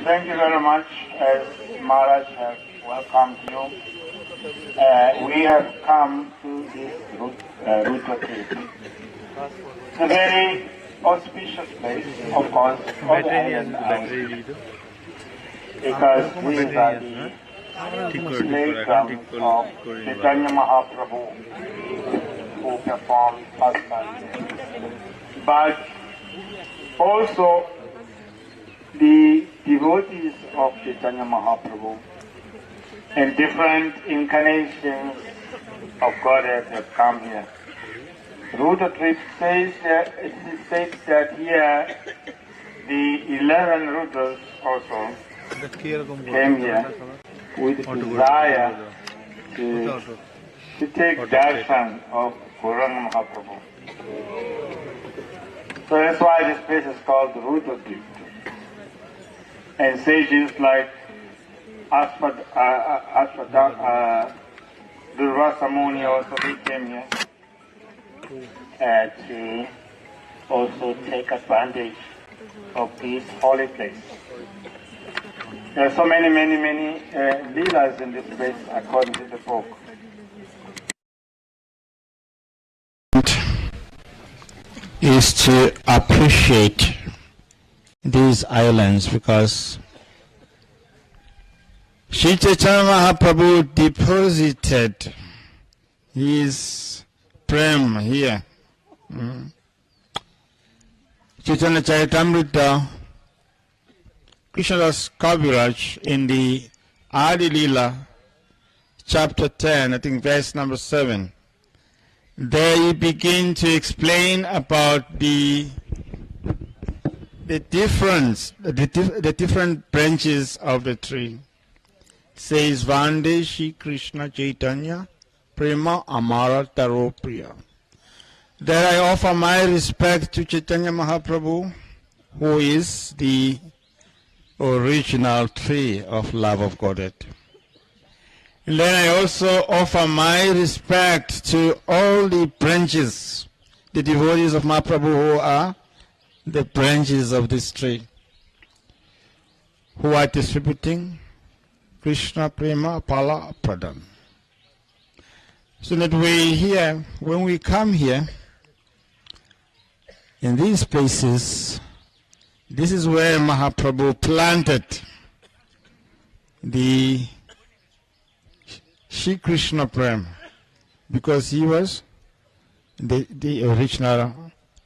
thank you very much, as Maharaj has welcomed you. We have come to this Rudradwip. It's a very auspicious place, of course, for the island because these are the playgrounds of Chaitanya Mahaprabhu who performed pastimes. But also the devotees of Chaitanya Mahaprabhu and different incarnations of Godhead have come here. Rudradwip says that, it states that here the 11 Rudras also came here with desire to take darshan of Gauranga Mahaprabhu. So that's why this place is called Rudradwip. And sages like Durvasa Muni also they came here to also take advantage of this holy place. There are so many leelas in this place according to the book. Is to appreciate these islands because Sri Chaitanya Mahaprabhu deposited his prem here. Chaitanya Charitamrita, Krishnadas Kaviraj in the Adi Leela, chapter 10, I think verse number 7. There he begin to explain about the different branches of the tree. Says Vande Shri Krishna Chaitanya Prema Amara Taro Priya. There I offer my respect to Chaitanya Mahaprabhu, who is the original tree of love of Godhead. And then I also offer my respect to all the branches, the devotees of Mahaprabhu who are the branches of this tree, who are distributing Krishna Prema Pala Pradhan. So that we here, when we come here, in these places, this is where Mahaprabhu planted the Shri Krishna Prem, because he was the original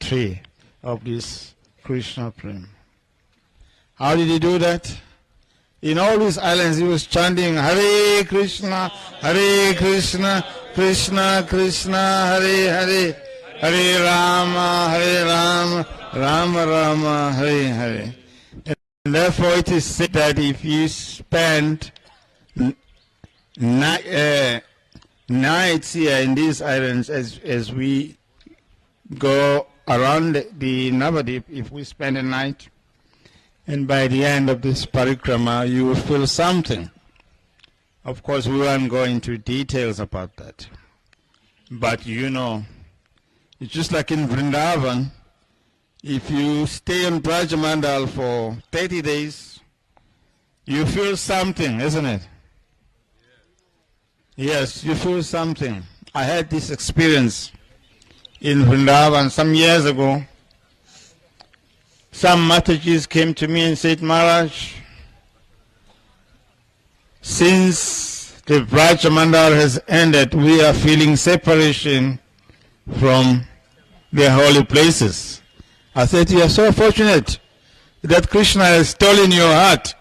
tree of this Krishna Prem. How did he do that? In all these islands he was chanting Hare Krishna, Krishna Krishna, Hare Hare, Hare Rama, Rama Rama, Hare Hare. And therefore it is said that if you spend nights here in these islands, as we go around the Navadwip, if we spend a night, and by the end of this parikrama you will feel something. Of course we won't go into details about that, but you know, it's just like in Vrindavan. If you stay on Brajamandal for 30 days, you feel something, isn't it? Yes, you feel something. I had this experience in Vrindavan some years ago. Some Matajis came to me and said, Maharaj, since the Brajamandal has ended, we are feeling separation from the holy places. I said, you are so fortunate that Krishna has stolen your heart.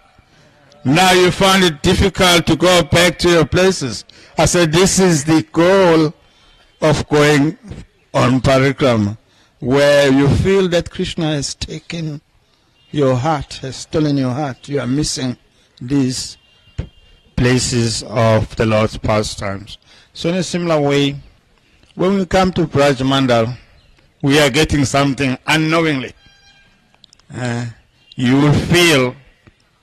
Now you find it difficult to go back to your places. I said, this is the goal of going on parikrama, where you feel that Krishna has taken your heart, has stolen your heart. You are missing these places of the Lord's pastimes. So in a similar way, when we come to Brajamandal, we are getting something unknowingly. You will feel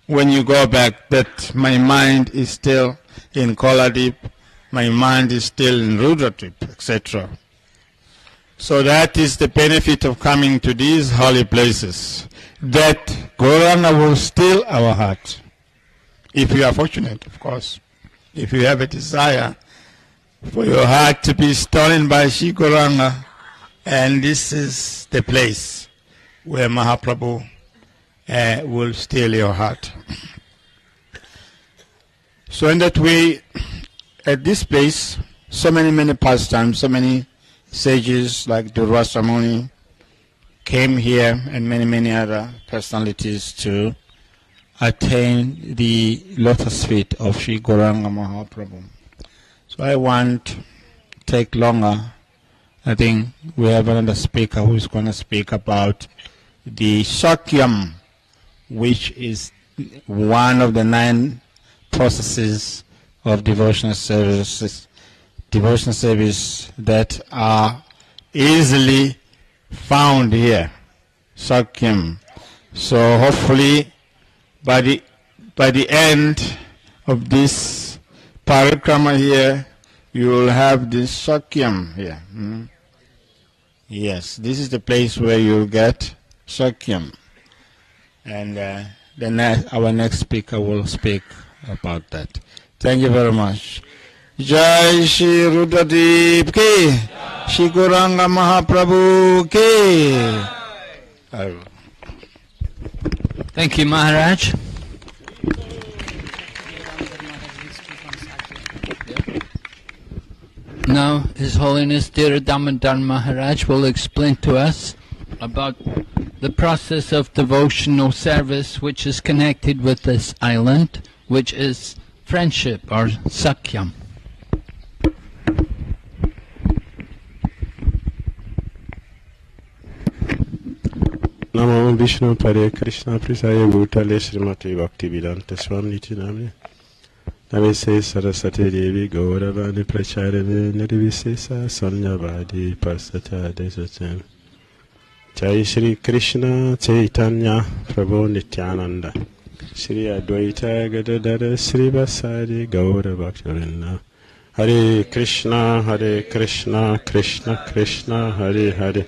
when you go back that my mind is still in Koladip, my mind is still in Rudradwip, etc. So that is the benefit of coming to these holy places, that Gauranga will still our heart. If you are fortunate, of course. If you have a desire for your heart to be stolen by Shri Gauranga, and this is the place where Mahaprabhu will steal your heart. So in that way, at this place, so many pastimes, so many sages like Durvasa Muni came here, and many other personalities to attain the lotus feet of Sri Gauranga Mahaprabhu. So I won't take longer. I think we have another speaker who is going to speak about the Sakhyam, which is one of the 9 processes of devotional service that are easily found here. Sakhyam. So hopefully by the end of this parikrama here, you will have this Sakhyam here. Yes, this is the place where you'll get Sakhyam. And our next speaker will speak about that. Thank you very much. Jai Shri Rudradwip ki, Shri Gauranga Mahaprabhu ki. Thank you, Maharaj. Now, His Holiness Dhira Damodar Maharaj will explain to us about the process of devotional service which is connected with this island, which is friendship or Sakhyam. Namo Vishnu Pare Krishna Prisaya Bhutale Srimati Bhaktivedanta Swami Niti Namne Navise Sarasate Devi Gauravani Pracharane Nirvisesa Sanyavadi Pasata Desatam Jai Shri Krishna Chaitanya Prabhu Nityananda Shri Advaita Gadadara Sri Vasari Gauravaktarinna Hare Krishna Krishna Krishna Hare Hare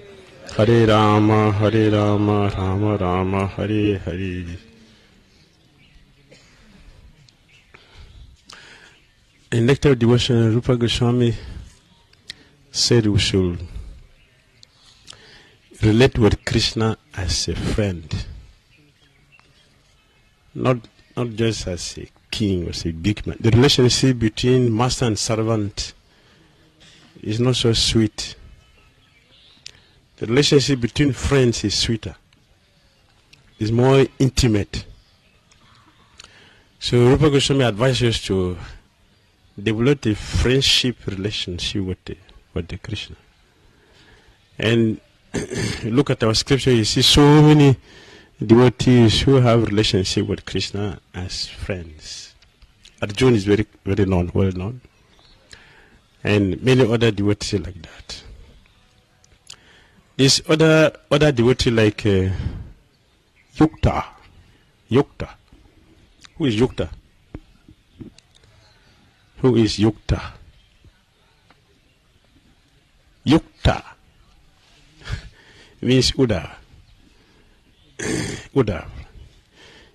Hare Rama, Rama Rama, Hare Hare. In Nectar of Devotion, Rupa Goswami said we should relate with Krishna as a friend, not just as a king or as a big man. The relationship between master and servant is not so sweet. The relationship between friends is sweeter. It's more intimate. So Rupa Goswami advises us to develop a friendship relationship with the Krishna. And look at our scripture, you see so many devotees who have relationship with Krishna as friends. Arjuna is very well known. And many other devotees like that. This other devotee like Yukta. Who is Yukta? Who is Yukta? Yukta means Uddhava. Uddhava.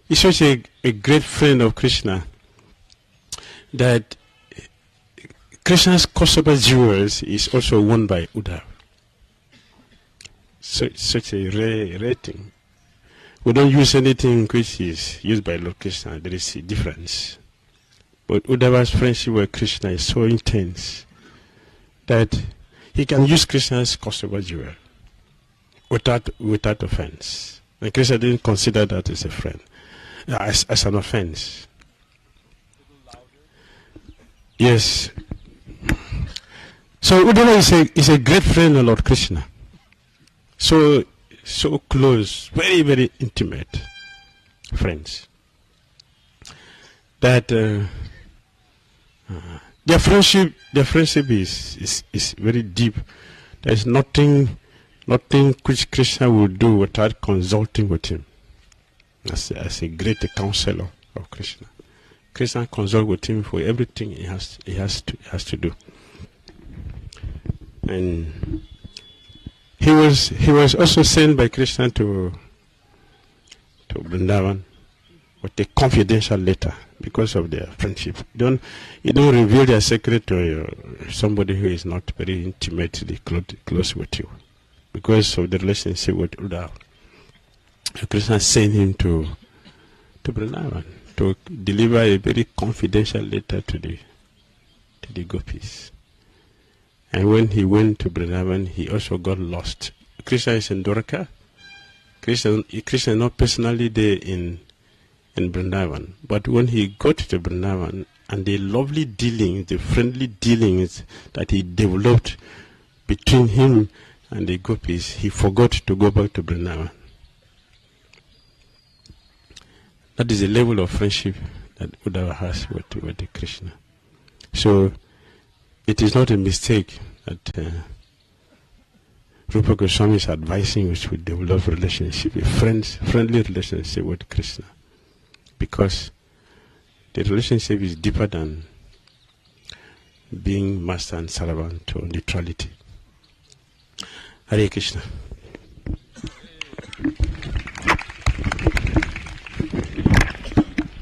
He's such a great friend of Krishna that Krishna's customer jewels is also worn by Uddhava. Such a rare thing. We don't use anything which is used by Lord Krishna. There is a difference. But Uddhava's friendship with Krishna is so intense that he can use Krishna's customer jewel without offense. And Krishna didn't consider that as a friend, as an offense. Yes. So Uddhava is a great friend of Lord Krishna. So close, very intimate friends. That their friendship is very deep. There is nothing which Krishna will do without consulting with him. As a great counselor of Krishna, Krishna consults with him for everything he has to do. And He was also sent by Krishna to Vrindavan with a confidential letter because of their friendship. You don't reveal their secret to somebody who is not very intimately close with you, because of the relationship with Uddhava. Krishna sent him to Vrindavan to deliver a very confidential letter to the gopis. And when he went to Vrindavan, he also got lost. Krishna is in Dwarka. Krishna is not personally there in Vrindavan. But when he got to Vrindavan, and the lovely dealings, the friendly dealings that he developed between him and the gopis, he forgot to go back to Vrindavan. That is the level of friendship that Uddhava has with the Krishna. So it is not a mistake that Rupa Goswami is advising us to develop relationship, a friendly relationship with Krishna, because the relationship is deeper than being master and servant or neutrality. Hare Krishna.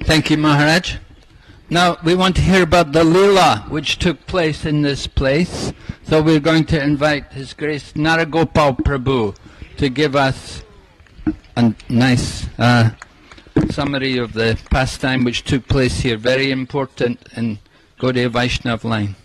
Thank you, Maharaj. Now we want to hear about the Leela which took place in this place. So we're going to invite His Grace Naragopal Prabhu to give us a nice summary of the pastime which took place here. Very important in Gaudiya Vaishnav line.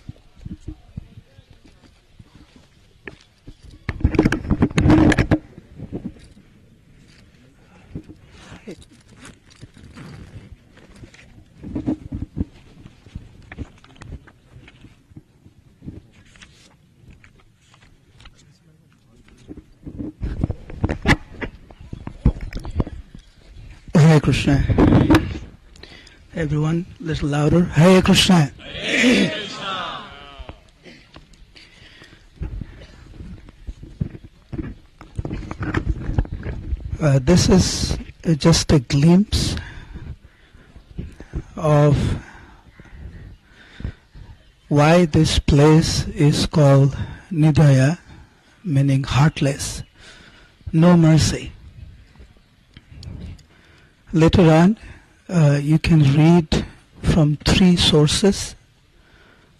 Hare Krishna. Everyone, a little louder. Hare Krishna. Hare Krishna. This is just a glimpse of why this place is called Nidaya, meaning heartless, no mercy. Later on, you can read from 3 sources.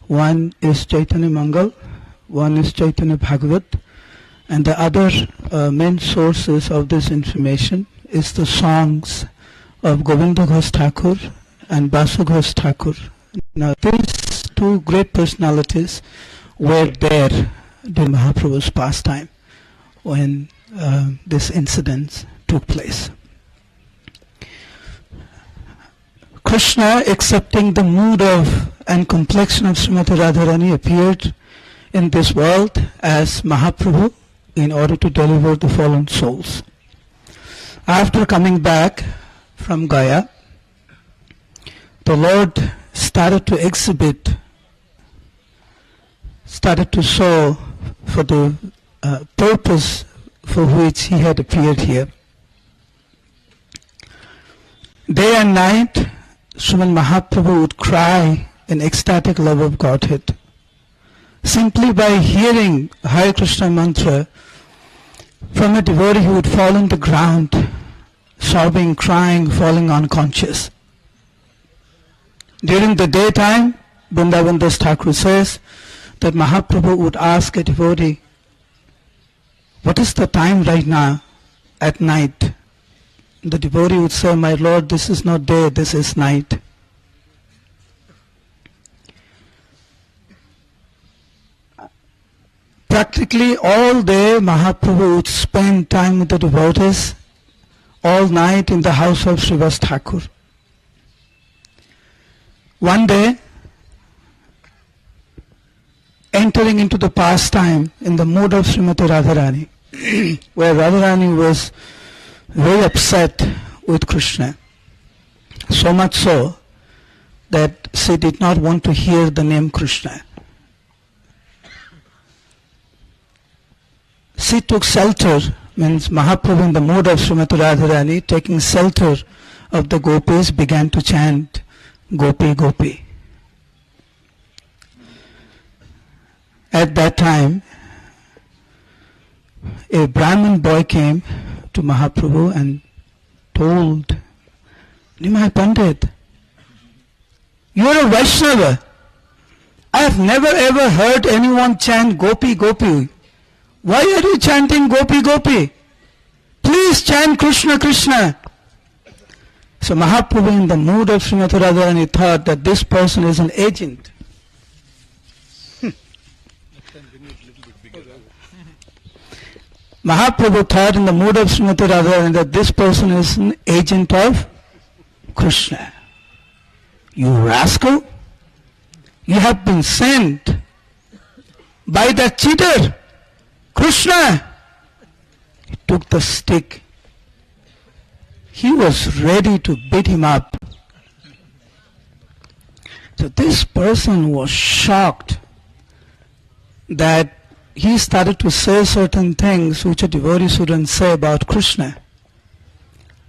One is Chaitanya Mangal, one is Chaitanya Bhagavat, and the other main sources of this information is the songs of Govinda Ghosh Thakur and Basu Ghosh Thakur. Now these 2 great personalities were there during Mahaprabhu's pastime when this incident took place. Krishna, accepting the mood of and complexion of Srimati Radharani, appeared in this world as Mahaprabhu in order to deliver the fallen souls. After coming back from Gaya, the Lord started to exhibit, started to show for the purpose for which he had appeared here. Day and night, Sriman Mahaprabhu would cry in ecstatic love of Godhead. Simply by hearing Hare Krishna mantra from a devotee, he would fall on the ground, sobbing, crying, falling unconscious. During the daytime, Vrindavan Das Thakur says that Mahaprabhu would ask a devotee, "What is the time right now?" At night. The devotee would say, "My Lord, this is not day, this is night." Practically all day Mahaprabhu would spend time with the devotees, all night in the house of Srivas Thakur. One day, entering into the pastime in the mood of Srimati Radharani, where Radharani was very upset with Krishna, so much so that she did not want to hear the name Krishna. She took shelter, means Mahaprabhu in the mood of Srimati Radharani, taking shelter of the gopis, began to chant Gopi Gopi. At that time, a Brahmin boy came to Mahaprabhu and told, Nimai Pandit, you are a Vaishnava. I have never ever heard anyone chant Gopi Gopi. Why are you chanting Gopi Gopi? Please chant Krishna Krishna. So Mahaprabhu, in the mood of Srimati Radharani, thought that this person is an agent. Mahaprabhu thought in the mood of Srimati Radharani that this person is an agent of Krishna. You rascal! You have been sent by that cheater, Krishna. He took the stick. He was ready to beat him up. So this person was shocked that he started to say certain things which a devotee shouldn't say about Krishna.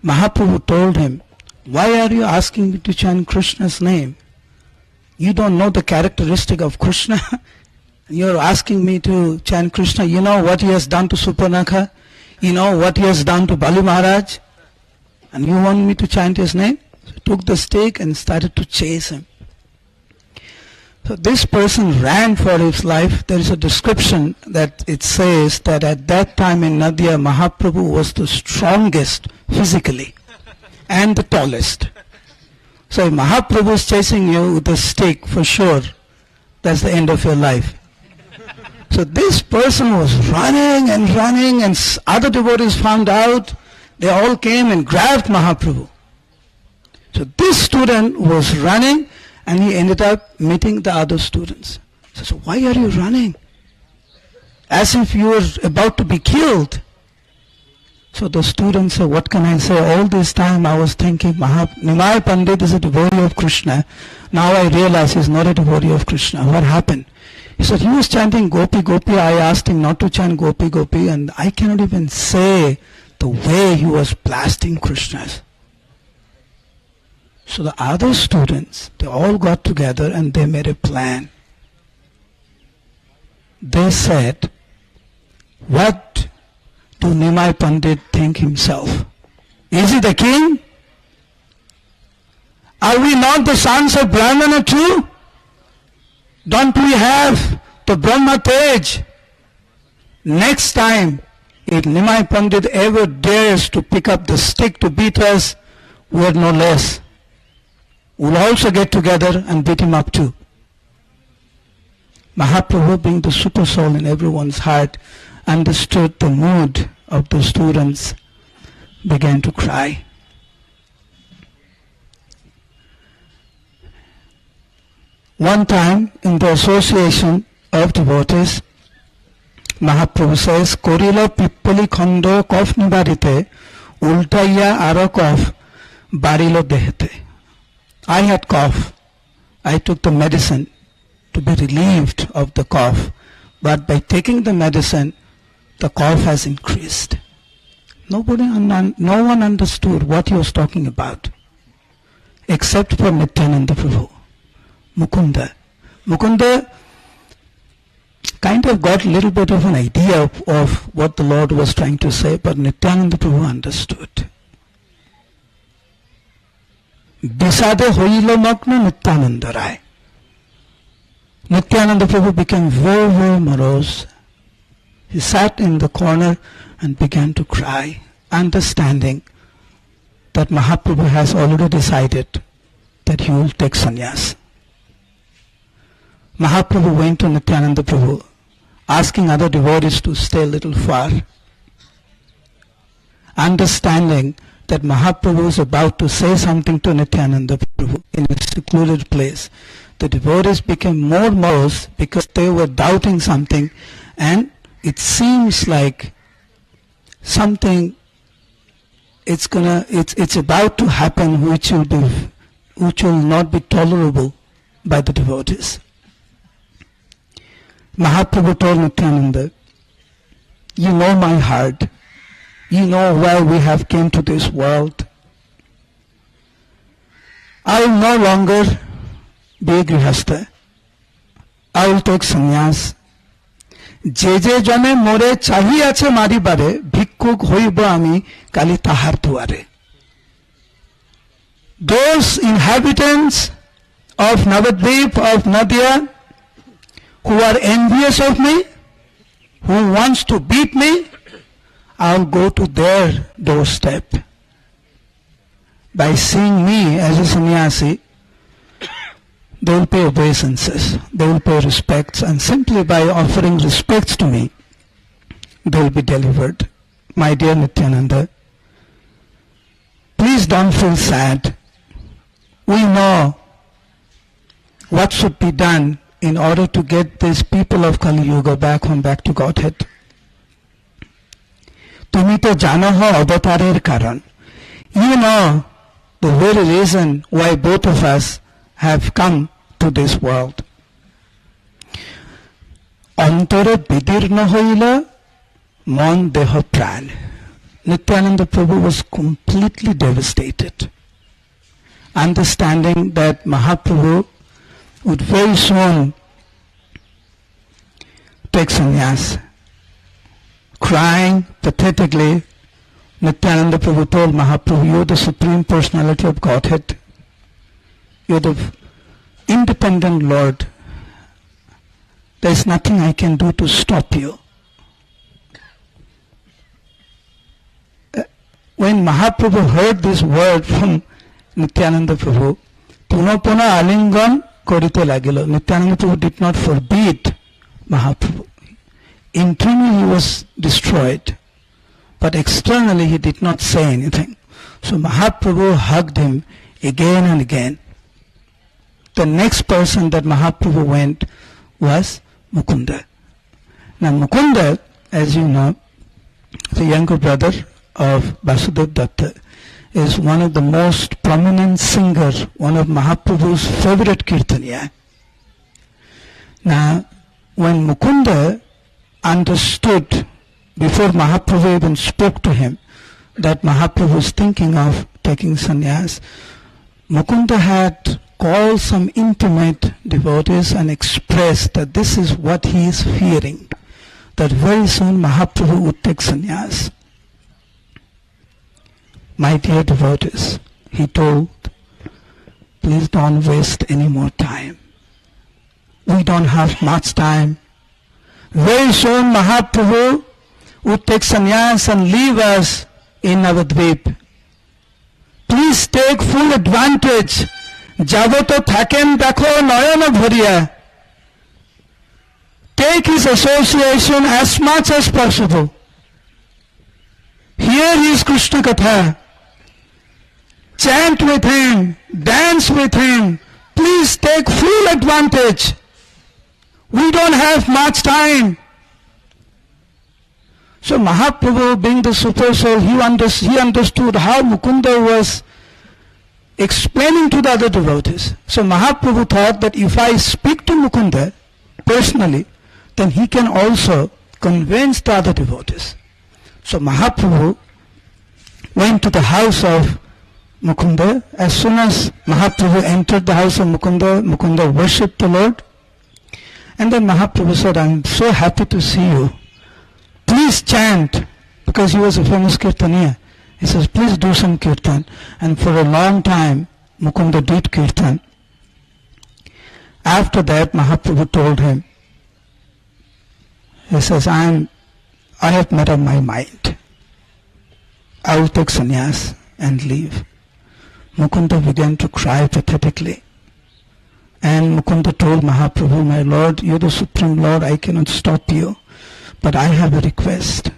Mahaprabhu told him, why are you asking me to chant Krishna's name? You don't know the characteristic of Krishna. You're asking me to chant Krishna. You know what he has done to Suparnakha? You know what he has done to Bali Maharaj? And you want me to chant his name? So he took the stick and started to chase him. So this person ran for his life. There is a description that it says that at that time in Nidaya, Mahaprabhu was the strongest physically and the tallest. So if Mahaprabhu is chasing you with a stick, for sure, that's the end of your life. So this person was running, and other devotees found out. They all came and grabbed Mahaprabhu. So this student was running, and he ended up meeting the other students. So why are you running? As if you were about to be killed. So the students said, what can I say? All this time I was thinking Nimai Pandit is a devotee of Krishna. Now I realize he's not a devotee of Krishna. What happened? He said, he was chanting Gopi Gopi. I asked him not to chant Gopi Gopi, and I cannot even say the way he was blasting Krishnas. So the other students, they all got together and they made a plan. They said, what do Nimai Pandit think himself? Is he the king? Are we not the sons of Brahmana too? Don't we have the Brahma Tej? Next time, if Nimai Pandit ever dares to pick up the stick to beat us, we are no less. We'll also get together and beat him up too. Mahaprabhu, being the super soul in everyone's heart, understood the mood of the students, began to cry. One time in the association of devotees, Mahaprabhu says, Korila pippali khando kof nibarite, ultaya aro kof barilo dehete. I had cough. I took the medicine to be relieved of the cough. But by taking the medicine, the cough has increased. No one understood what he was talking about, except for Nityananda Prabhu, Mukunda. Mukunda kind of got a little bit of an idea of what the Lord was trying to say, but Nityananda Prabhu understood. Bisade hoilo magna Nityananda Rai. Nityananda Prabhu became very, very morose. He sat in the corner and began to cry, understanding that Mahaprabhu has already decided that he will take sannyas. Mahaprabhu went to Nityananda Prabhu, asking other devotees to stay a little far, understanding that Mahaprabhu is about to say something to Nityananda Prabhu in a secluded place. The devotees became more morose because they were doubting something, and it seems like something it's about to happen which will not be tolerable by the devotees. Mahaprabhu told Nityananda, you know my heart. You know why we have came to this world. I will no longer be a grihastha. I will take sannyas. যে যে জনে মোরে চাহিয়াছে মারিবারে ভিক্ষুক হইব আমি কালি তাহার দুয়ারে. Those inhabitants of Navadwip, of Nidaya, who are envious of me, who wants to beat me, I'll go to their doorstep. By seeing me as a sannyasi, they will pay obeisances, they will pay respects, and simply by offering respects to me, they will be delivered. My dear Nityananda, please don't feel sad. We know what should be done in order to get these people of Kali Yuga back home, back to Godhead. Tumi to jano ho avatarer karan. You know the very reason why both of us have come to this world. Antare bidirna hoila mon deha pran. Nityananda Prabhu was completely devastated, understanding that Mahaprabhu would very soon take sannyas. Crying pathetically, Nityananda Prabhu told Mahaprabhu, "You are the Supreme Personality of Godhead. You are the independent Lord. There is nothing I can do to stop you." When Mahaprabhu heard this word from Nityananda Prabhu, Puna Puna Alingan Korite Lagilo. Nityananda Prabhu did not forbid Mahaprabhu. Internally he was destroyed, but externally he did not say anything. So Mahaprabhu hugged him again and again. The next person that Mahaprabhu went was Mukunda. Now Mukunda, as you know, the younger brother of Vasudev Datta, is one of the most prominent singers, one of Mahaprabhu's favorite kirtaniya. Now, when Mukunda understood, before Mahaprabhu even spoke to him, that Mahaprabhu was thinking of taking sannyas, Mukunda had called some intimate devotees and expressed that this is what he is fearing, that very soon Mahaprabhu would take sannyas. My dear devotees, he told, please don't waste any more time. We don't have much time. Very soon Mahaprabhu would take sannyas and leave us in Navadwip. Please take full advantage. Jaboto thaken dekho nayana bhariya. Take his association as much as possible. Hear his Krishna Katha. Chant with him, dance with him. Please take full advantage. We don't have much time. So Mahaprabhu, being the super soul, he understood how Mukunda was explaining to the other devotees. So Mahaprabhu thought that if I speak to Mukunda personally, then he can also convince the other devotees. So Mahaprabhu went to the house of Mukunda. As soon as Mahaprabhu entered the house of Mukunda, Mukunda worshipped the Lord. And then Mahaprabhu said, "I'm so happy to see you. Please chant," because he was a famous kirtaniya. He says, "Please do some kirtan." And for a long time, Mukunda did kirtan. After that, Mahaprabhu told him, he says, I have made up my mind. I will take sannyas and leave. Mukunda began to cry pathetically. And Mukunda told Mahaprabhu, "My Lord, you are the Supreme Lord, I cannot stop you. But I have a request.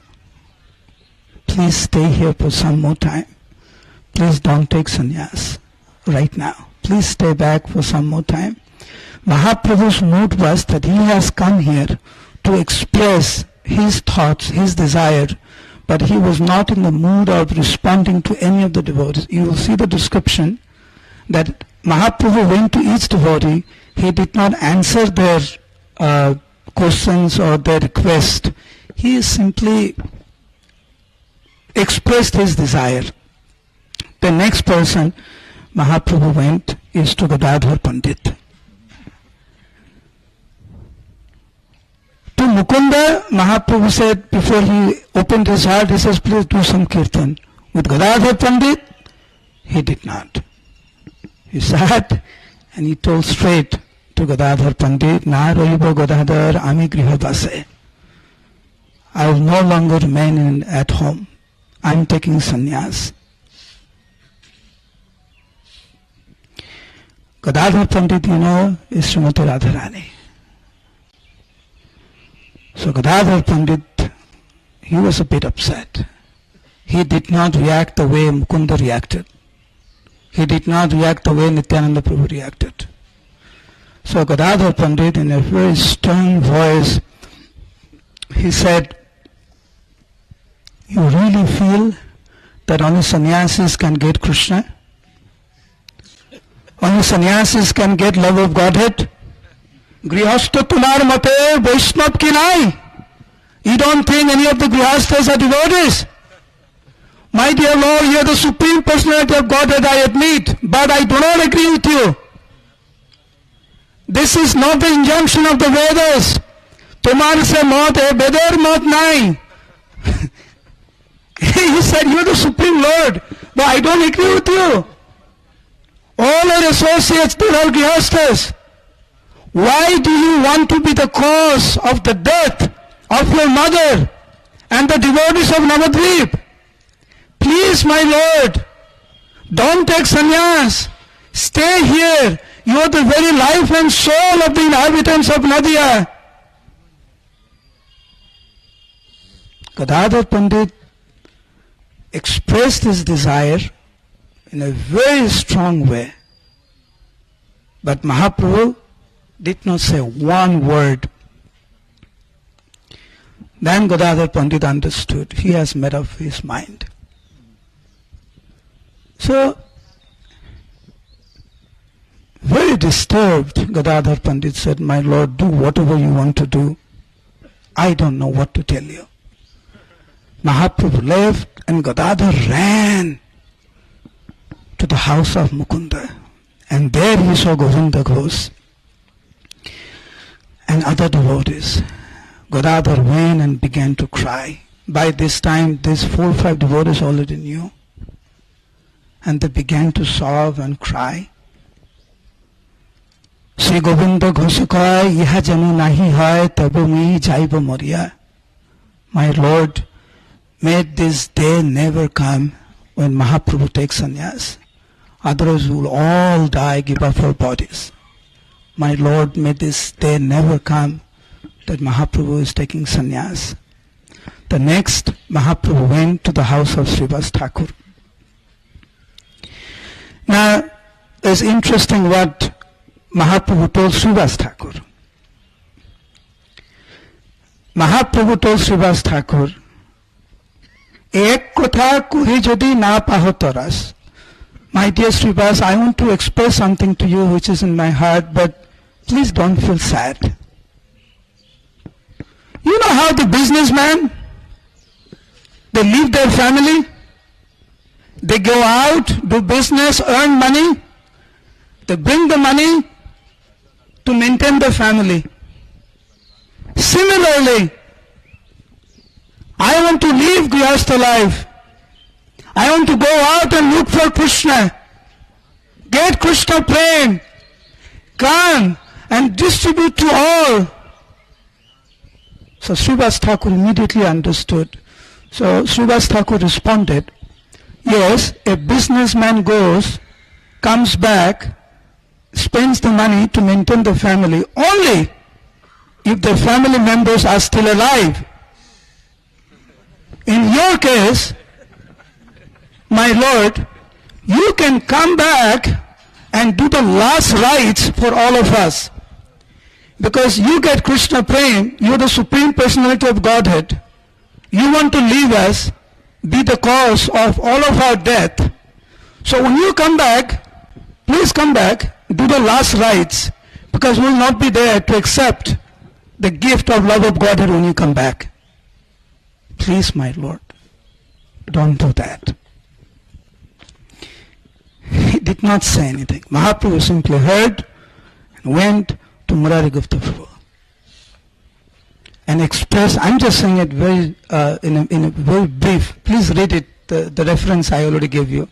Please stay here for some more time. Please don't take sannyas right now. Please stay back for some more time." Mahaprabhu's mood was that he has come here to express his thoughts, his desire, but he was not in the mood of responding to any of the devotees. You will see the description that Mahaprabhu went to each devotee. He did not answer their questions or their request. He simply expressed his desire. The next person Mahaprabhu went is to Gadadhar Pandit. To Mukunda, Mahaprabhu said, before he opened his heart, he says, please do some kirtan. With Gadadhar Pandit, he did not. He sat and he told straight to Gadadhar Pandit, Na roibo Gadadhar ami griha base. I will no longer remain at home. I am taking sannyas. Gadadhar Pandit, you know, is Srimati Radharani. So Gadadhar Pandit, he was a bit upset. He did not react the way Mukunda reacted. He did not react the way Nityananda Prabhu reacted. So Gadadhar Pandit, in a very stern voice, he said, you really feel that only sannyasis can get Krishna? Only sannyasis can get love of Godhead? Grihastha tumar mate Vaishnav ki nai. You don't think any of the Grihasthas are devotees? My dear Lord, you are the Supreme Personality of Godhead, I admit, but I do not agree with you. This is not the injunction of the Vedas. Tumar se maut hai, Vedar maut nai. He said, you are the Supreme Lord, but I don't agree with you. All our associates, they are Grihasthas. Why do you want to be the cause of the death of your mother and the devotees of Navadwip? Please, my Lord, don't take sannyas. Stay here. You are the very life and soul of the inhabitants of Nidaya. Gadadhar Pandit expressed his desire in a very strong way. But Mahaprabhu did not say one word. Then Gadadhar Pandit understood. He has made up his mind. So, very disturbed, Gadadhar Pandit said, my Lord, do whatever you want to do. I don't know what to tell you. Mahaprabhu left and Gadadhar ran to the house of Mukunda. And there he saw Govinda Ghosh and other devotees. Gadadhar went and began to cry. By this time, these 4 or 5 devotees already knew. And they began to sob and cry. Sri Govinda Ghosh kaya, iha janu nahi hai, tabu mi jaiba moria. My Lord, may this day never come when Mahaprabhu takes sannyas. Otherwise we will all die, give up our bodies. My Lord, may this day never come that Mahaprabhu is taking sannyas. The next, Mahaprabhu went to the house of Srivas Thakur. Now, it's interesting what Mahaprabhu told Srivas Thakur. Mahaprabhu told Srivas Thakur, Ek kotha kuhi jodi na pahotaras. My dear Srivas, I want to express something to you which is in my heart, but please don't feel sad. You know how the businessmen, they leave their family, they go out, do business, earn money, they bring the money to maintain the family. Similarly, I want to live Grihastha life. I want to go out and look for Krishna. Get Krishna prem. Come and distribute to all. So Srivas Thakur immediately understood. So Srivas Thakur responded, yes, a businessman goes, comes back, spends the money to maintain the family only if the family members are still alive. In your case, my Lord, you can come back and do the last rites for all of us. Because you get Krishna prem, you are the Supreme Personality of Godhead. You want to leave us, be the cause of all of our death. So when you come back, please come back, do the last rites, because we will not be there to accept the gift of love of Godhead when you come back. Please, my Lord, don't do that. He did not say anything. Mahaprabhu simply heard and went to Murari Gupta Prabhu. and express. I'm just saying it very in a very brief. Please read it. The reference I already gave you.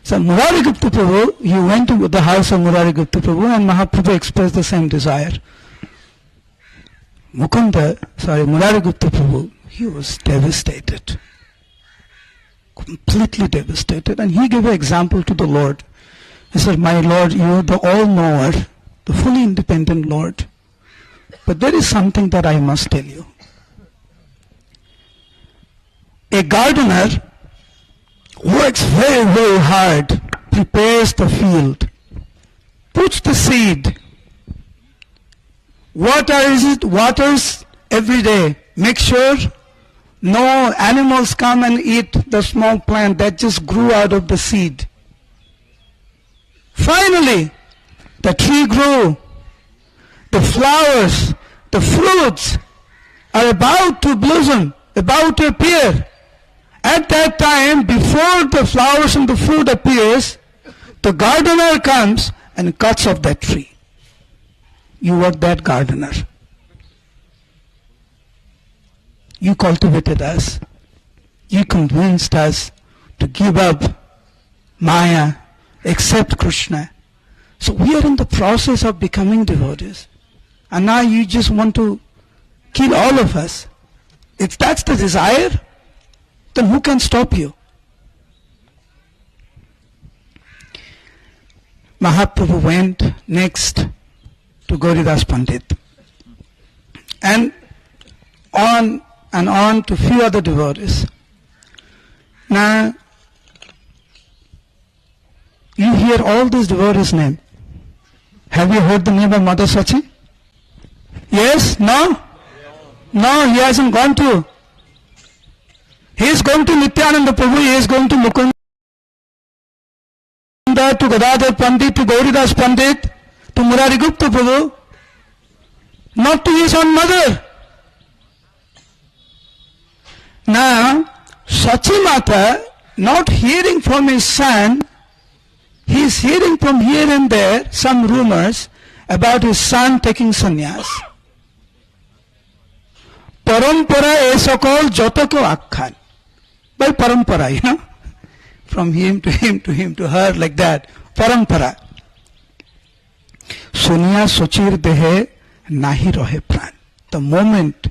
So Murarigupta Prabhu, he went to the house of Murarigupta Prabhu, and Mahaprabhu expressed the same desire. Murarigupta Prabhu, he was devastated, completely devastated, and he gave an example to the Lord. He said, "My Lord, you are the all-knower, the fully independent Lord. But there is something that I must tell you. A gardener works very, very hard, prepares the field, puts the seed, waters every day, make sure no animals come and eat the small plant that just grew out of the seed. Finally, the tree grew, the flowers, the fruits are about to blossom, about to appear. At that time, before the flowers and the fruit appears, the gardener comes and cuts off that tree. You were that gardener. You cultivated us. You convinced us to give up Maya, accept Krishna. So we are in the process of becoming devotees. And now you just want to kill all of us. If that's the desire, then who can stop you? Mahaprabhu went next to Gauridas Pandit, and on to few other devotees. Now, you hear all these devotees' name. Have you heard the name of Mother Sachi? Yes? No? No, he hasn't gone to. He is going to Nityananda Prabhu, he is going to Mukunda, to Gadadhar Pandit, to Gauridas Pandit, to Murarigupta Prabhu, not to his own mother. Now, Sachi Mata, not hearing from his son, he is hearing from here and there some rumors about his son taking sannyas. Parampara esakol jotako akhan. By parampara, you know, from him to him to him to her, like that. Parampara. Sunya sochir dehe nahi rohe pran. The moment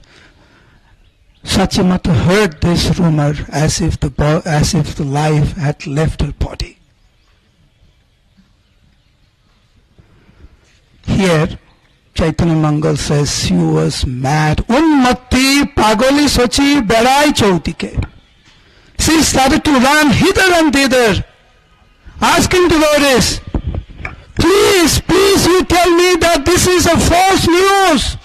Sachimata heard this rumor, as if the life had left her body. Here, Chaitanya Mangal says she was mad. Unmatti pagoli sochi berai chautike. She started to run hither and thither, asking devotees, please, please, you tell me that this is a false news,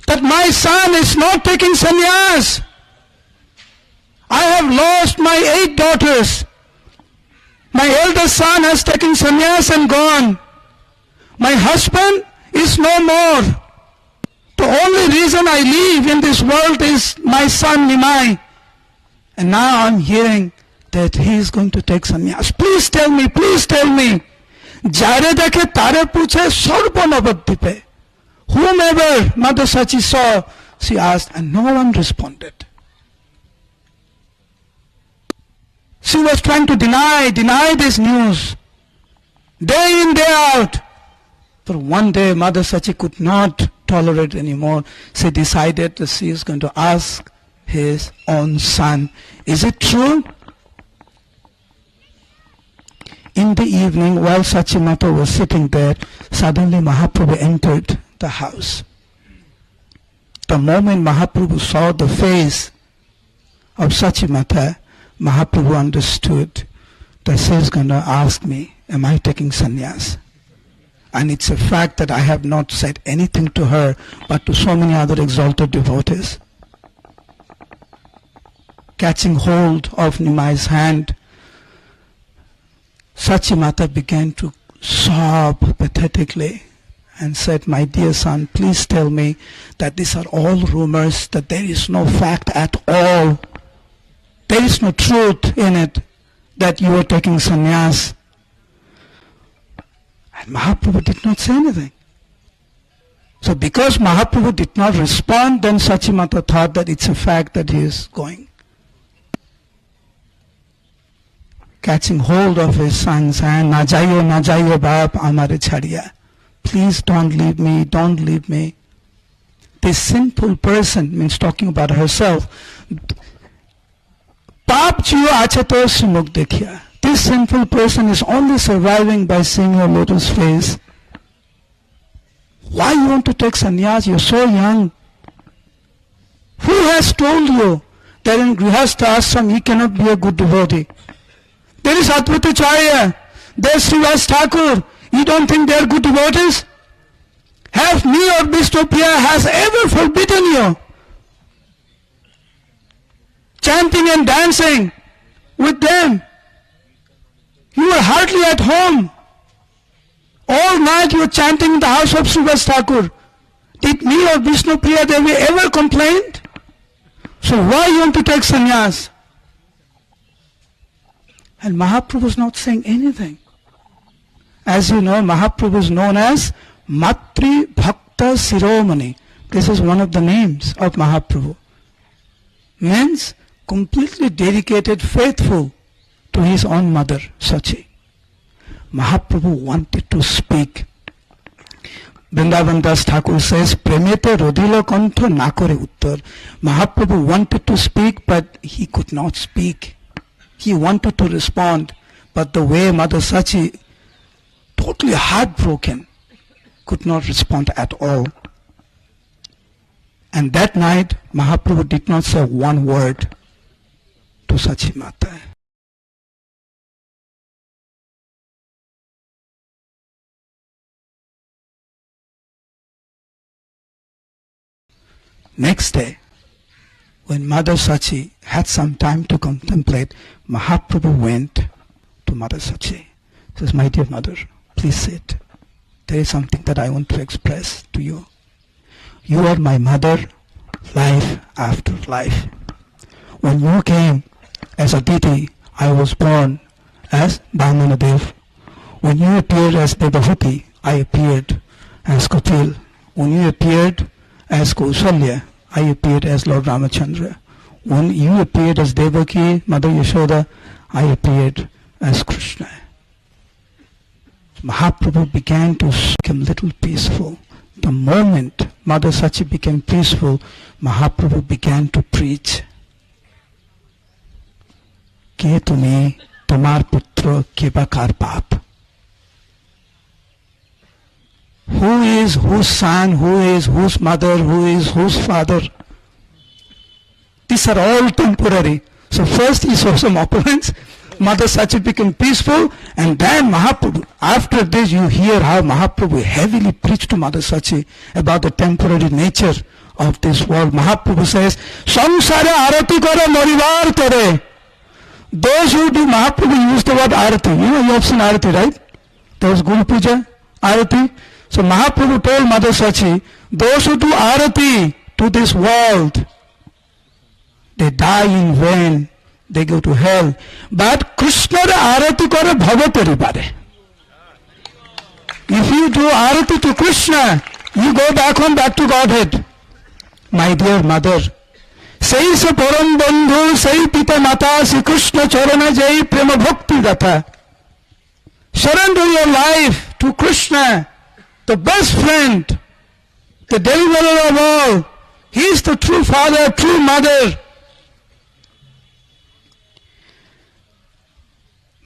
that my son is not taking sannyas. I have lost my 8 daughters. My eldest son has taken sannyas and gone. My husband is no more. The only reason I live in this world is my son Nimai. And now I'm hearing that he is going to take sannyas. Please tell me, please tell me. Jare dekhe tare puche sarva navadvipe. Whomever Mother Sachi saw, she asked, and no one responded. She was trying to deny this news, day in, day out. But one day Mother Sachi could not tolerate anymore. She decided that she is going to ask his own son, is it true? In the evening, while Sachimata was sitting there, suddenly Mahaprabhu entered the house. The moment Mahaprabhu saw the face of Sachimata, Mahaprabhu understood that she is going to ask me, am I taking sannyas? And it's a fact that I have not said anything to her, but to so many other exalted devotees. Catching hold of Nimai's hand, Sachimata began to sob pathetically and said, my dear son, please tell me that these are all rumors, that there is no fact at all. There is no truth in it that you are taking sannyas. And Mahaprabhu did not say anything. So because Mahaprabhu did not respond, then Sachimata thought that it's a fact that he is going. Catching hold of his son's hand, na jaiyo baap amare chhadiya. Please don't leave me, don't leave me. This sinful person, means talking about herself, paap jiyo ache to sumukh dekhiya. This sinful person is only surviving by seeing her lotus face. Why you want to take sannyas? You're so young. Who has told you that in Grihastha ashram he cannot be a good devotee? There is Advaitacharya, there's Srivas Thakur. You don't think they are good devotees? Have me or Vishnupriya has ever forbidden you chanting and dancing with them? You are hardly at home. All night you are chanting in the house of Srivas Thakur. Did me or Vishnupriya Devi ever complained? So why you want to take sannyas? And Mahaprabhu is not saying anything. As you know, Mahaprabhu is known as Matri Bhakta Siromani. This is one of the names of Mahaprabhu. Means completely dedicated, faithful to his own mother, Sachi. Mahaprabhu wanted to speak. Vrindavan Das Thakur says, Premete Rodilo Kantho Nakore Uttar. Mahaprabhu wanted to speak, but he could not speak. He wanted to respond, but the way Mother Sachi, totally heartbroken, could not respond at all. And that night, Mahaprabhu did not say one word to Sachi Mata. Next day, when Mother Sachi had some time to contemplate, Mahaprabhu went to Mother Sachi. He says, my dear mother, please sit. There is something that I want to express to you. You are my mother, life after life. When you came as Aditi, I was born as Bhamanadev. When you appeared as Devavati, I appeared as Kapil. When you appeared as Kausalya, I appeared as Lord Ramachandra. When you appeared as Devaki, Mother Yashoda, I appeared as Krishna. Mahaprabhu began to become little peaceful. The moment Mother Sachi became peaceful, Mahaprabhu began to preach. Ke tumi tomar putra ke bakar paap. Who is whose son, who is whose mother, who is whose father? These are all temporary. So first he saw some opulence, Mother Sachi became peaceful, and then Mahaprabhu, after this you hear how Mahaprabhu heavily preached to Mother Sachi about the temporary nature of this world. Mahaprabhu says, Samsara arati karo marivar kare. Those who do, Mahaprabhu used the word arati. You know, you have seen arati, right? There was Guru Puja, arati. So Mahaprabhu told Mother Sachi, those who do arati to this world, they die in vain, they go to hell. But Krishna arati kore bhavatari bare. If you do arati to Krishna, you go back home, back to Godhead. My dear mother, sei se param bandhu, sei pita mata, Sri Krishna charana jai prema bhakti gatha. Surrender your life to Krishna, the best friend, the deliverer of all. He is the true father, true mother.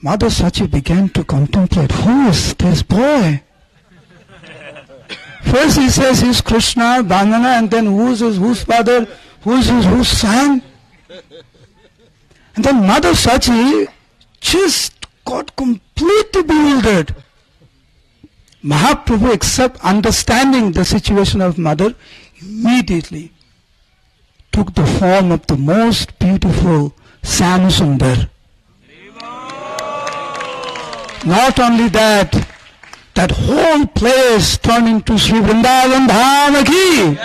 Mother Sachi began to contemplate, who is this boy? First he says he's Krishna, Bandhana, and then whose father, whose son? And then Mother Sachi just got completely bewildered. Mahaprabhu, except understanding the situation of mother, immediately took the form of the most beautiful Samsundar. Not only that, that whole place turned into Sri Vrindavan Dham ki.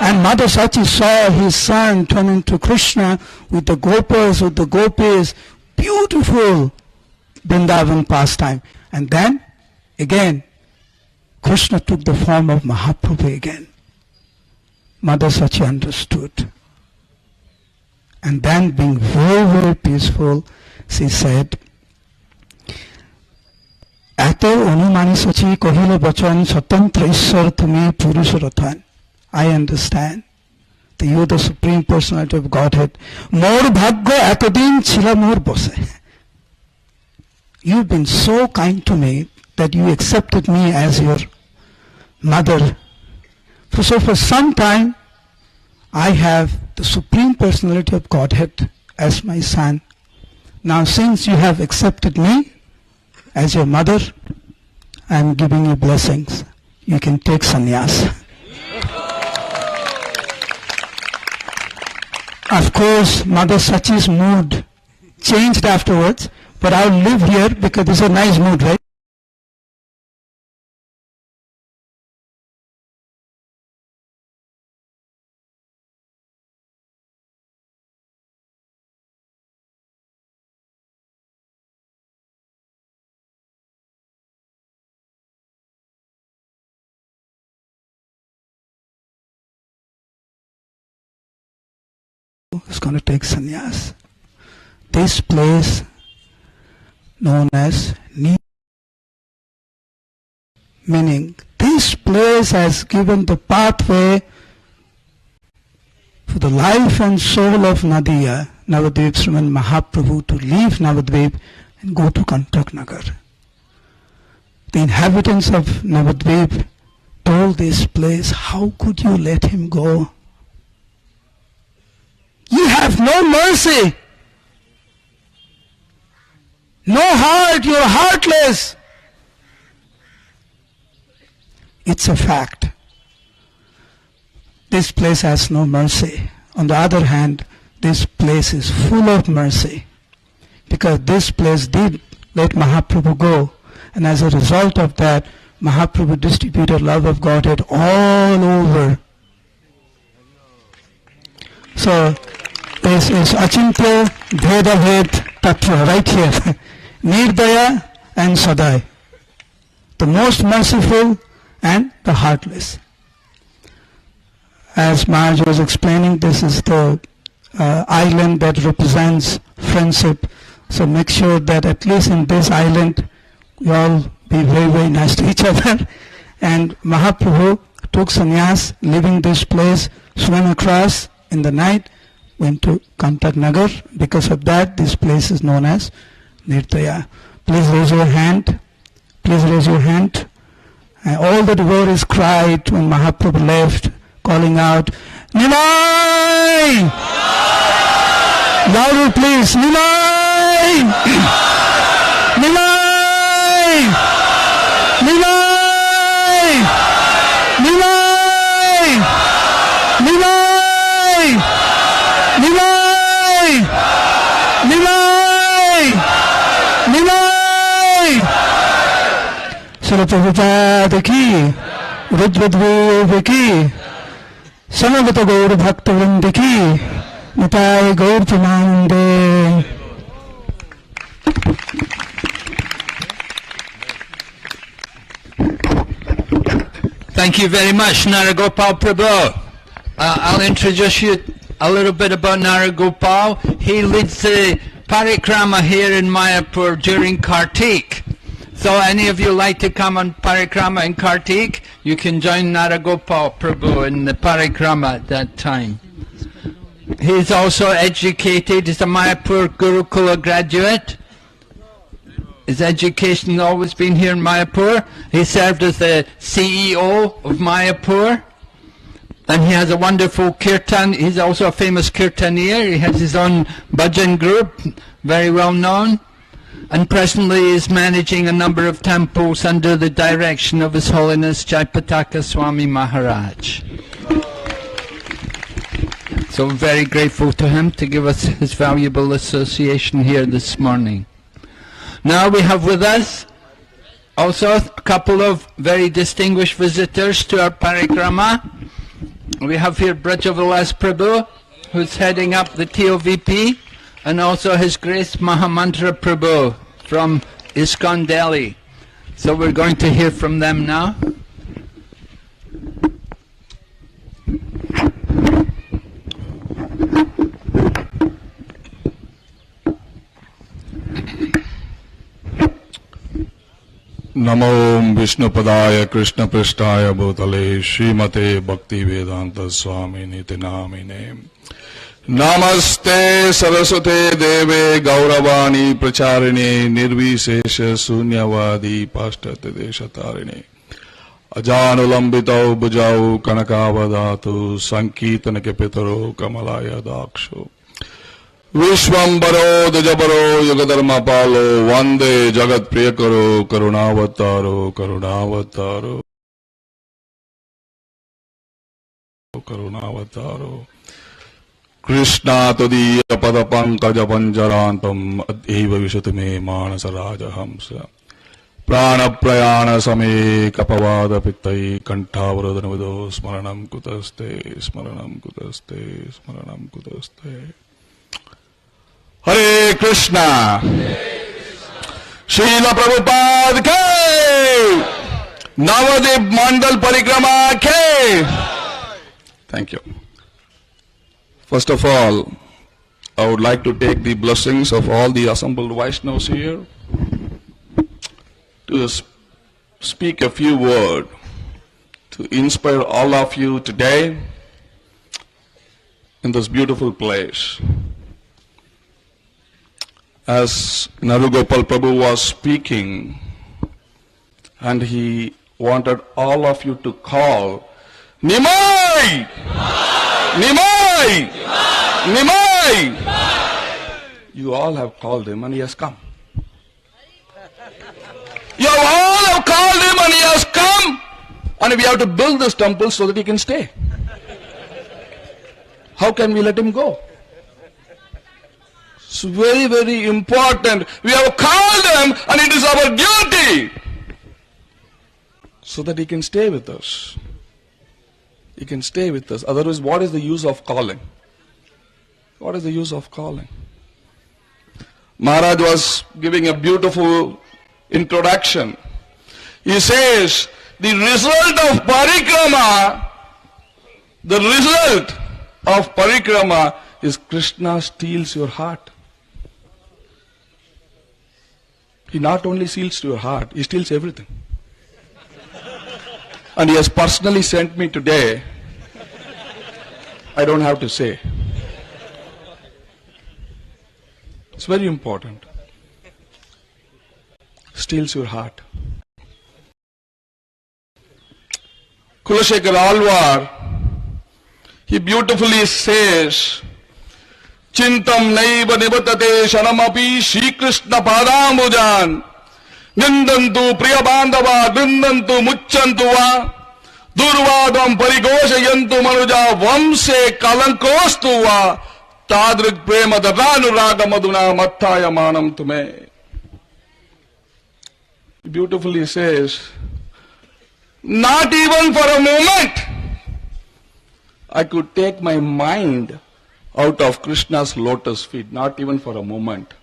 And Mother Sachi saw his son turn into Krishna with the gopas, with the gopis. Beautiful Vrindavan pastime. And then, again, Krishna took the form of Mahaprabhu again. Mother Sachi understood. And then, being very, very peaceful, she said, Ato Anumani Sachi Kohila Bachan Satantra Ishwar Tumi Purusharatan. I understand that you are the Supreme Personality of Godhead. Mor Bhagyo Ekadin Chila Mor Bose. You've been so kind to me that you accepted me as your mother. So for some time, I have the Supreme Personality of Godhead as my son. Now since you have accepted me as your mother, I am giving you blessings. You can take sannyas. Of course, Mother Sachi's mood changed afterwards, but I'll live here because it's a nice mood, right? Is going to take sannyas. This place known as Nidaya, meaning this place has given the pathway for the life and soul of Nidaya, Navadwip Sriman Mahaprabhu, to leave Navadwip and go to Kantak Nagar. The inhabitants of Navadwip told this place, how could you let him go? You have no mercy, no heart, you're heartless. It's a fact. This place has no mercy. On the other hand, this place is full of mercy, because this place did let Mahaprabhu go, and as a result of that, Mahaprabhu distributed love of Godhead all over. So this is Achintya Bheda Bhed Tattva right here. Nidaya and Sadai. The most merciful and the heartless. As Maharaj was explaining, this is the island that represents friendship. So make sure that at least in this island, we all be very, very nice to each other. And Mahaprabhu took sannyas, leaving this place, swam across in the night, went to Kantak Nagar. Because of that, this place is known as Nidaya. Please raise your hand. Please raise your hand. And all the devotees cried when Mahaprabhu left, calling out, Nidaya! Louder please, Nidaya! Nidaya! Nidaya! Nidaya! Nidaya! Nidaya! Nidaya! Nidaya! Srila Prabhupada ki, Rudradwip ki, Samagata Gaur Bhakta Vrinda ki, Nidaya Gaur Pramanande. Thank you very much, Naragopal Prabhu. I'll introduce you a little bit about Naragopal. He leads the Parikrama here in Mayapur during Kartik. So any of you like to come on Parikrama in Kartik, you can join Naragopal Prabhu in the Parikrama at that time. He's also educated, he's a Mayapur Gurukula graduate. His education always been here in Mayapur. He served as the CEO of Mayapur. And he has a wonderful kirtan. He's also a famous kirtanier. He has his own bhajan group, very well known. And presently is managing a number of temples under the direction of His Holiness Jaipataka Swami Maharaj. So I'm very grateful to him to give us his valuable association here this morning. Now we have with us also a couple of very distinguished visitors to our parikrama. We have here Brajavilas Prabhu, who's heading up the TOVP, and also His Grace Mahamantra Prabhu from ISKCON Delhi. So we're going to hear from them now. नमो विष्णुपदाय कृष्णपृष्ठाय भूतले श्रीमते भक्ति वेदांत स्वामी निति नामिने नमस्ते सरस्वते देवे गौरवाणी प्रचारिणे निर्विशेष शून्यवादी पाश्चात्य देशतारिणे अजानुलंबितौ भुजौ कनकावदातु संकीर्तन के पितरो कमलाय दाक्षो विश्वंबरो दजबरो युगधर्मपालो वंदे जगत प्रिय करो करुणावतारो करुणावतारो करुणावतारो कृष्णा तदीय पद पंकज पंजरांतम अद्यैव विशति मे मानस राजहंस प्राण प्रयाण समे कपवाद पित्तै कंठावरोधन विदो स्मरणं कुतस्ते स्मरणं कुतस्ते स्मरणं कुतस्ते हरे कृष्णा श्रील प्रभुपाद के नवद्वीप मंडल परिक्रमा के thank you First of all, I would like to take the blessings of all the assembled Vaishnavas here to speak a few words to inspire all of you today in this beautiful place. As Narugopal Prabhu was speaking, and he wanted all of you to call Nimai! Nimai! Nimai! You all have called him and he has come. You all have called him and he has come. And we have to build this temple so that he can stay. How can we let him go? It's very, very important. We have called him and it is our duty so that he can stay with us. He can stay with us. Otherwise, what is the use of calling? What is the use of calling? Maharaj was giving a beautiful introduction. He says, the result of parikrama is Krishna steals your heart. He not only steals your heart, he steals everything. And he has personally sent me today. I don't have to say. It's very important. Steals your heart. Kulashekar Alvar, he beautifully says, Chintam naiva nibatate shanamapi Shri Krishna padambujan Nindantu priyabandava grindantu mucchantu va Durvadam parigoshayantu manuja vamse kalankostu va Tadrik prema dadanuraga maduna mattaya manam tume. Beautifully says, not even for a moment I could take my mind out of Krishna's lotus feet, not even for a moment.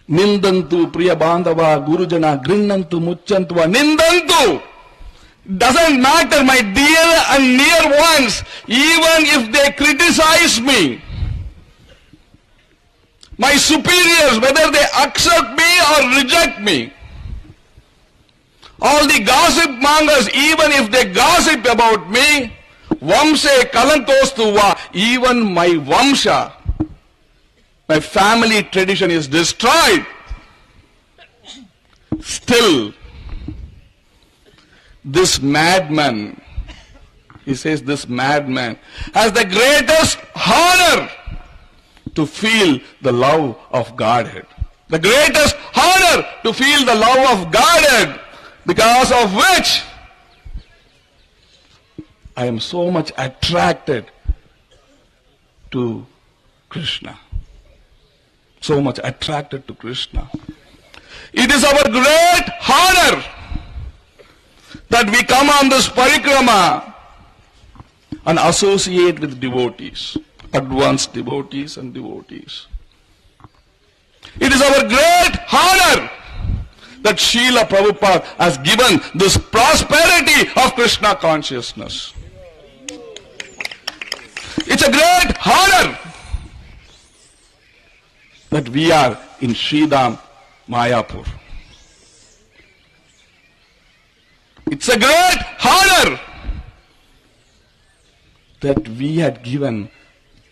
Nindantu priya bandhava gurujana grinnantu mucchantuva nindantu. Doesn't matter, my dear and near ones, even if they criticize me, my superiors, whether they accept me or reject me, all the gossip mongers, even if they gossip about me, vamse kalankostuva, even my vamsha, my family tradition is destroyed. Still, this madman, he says this madman, has the greatest honor to feel the love of Godhead. The greatest honor to feel the love of Godhead, because of which I am so much attracted to Krishna. So much attracted to Krishna. It is our great honor that we come on this parikrama and associate with devotees, advanced devotees and devotees. It is our great honor that Srila Prabhupada has given this prosperity of Krishna consciousness. It's a great honor. that we are in Sridham, Mayapur. It's a great honor that we had given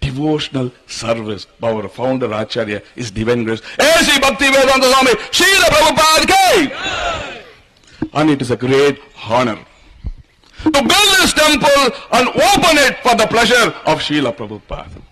devotional service. Our founder Acharya is Divine Grace. A.C. Bhaktivedanta Swami, Srila Prabhupada Ki! And it is a great honor to build this temple and open it for the pleasure of Srila Prabhupada.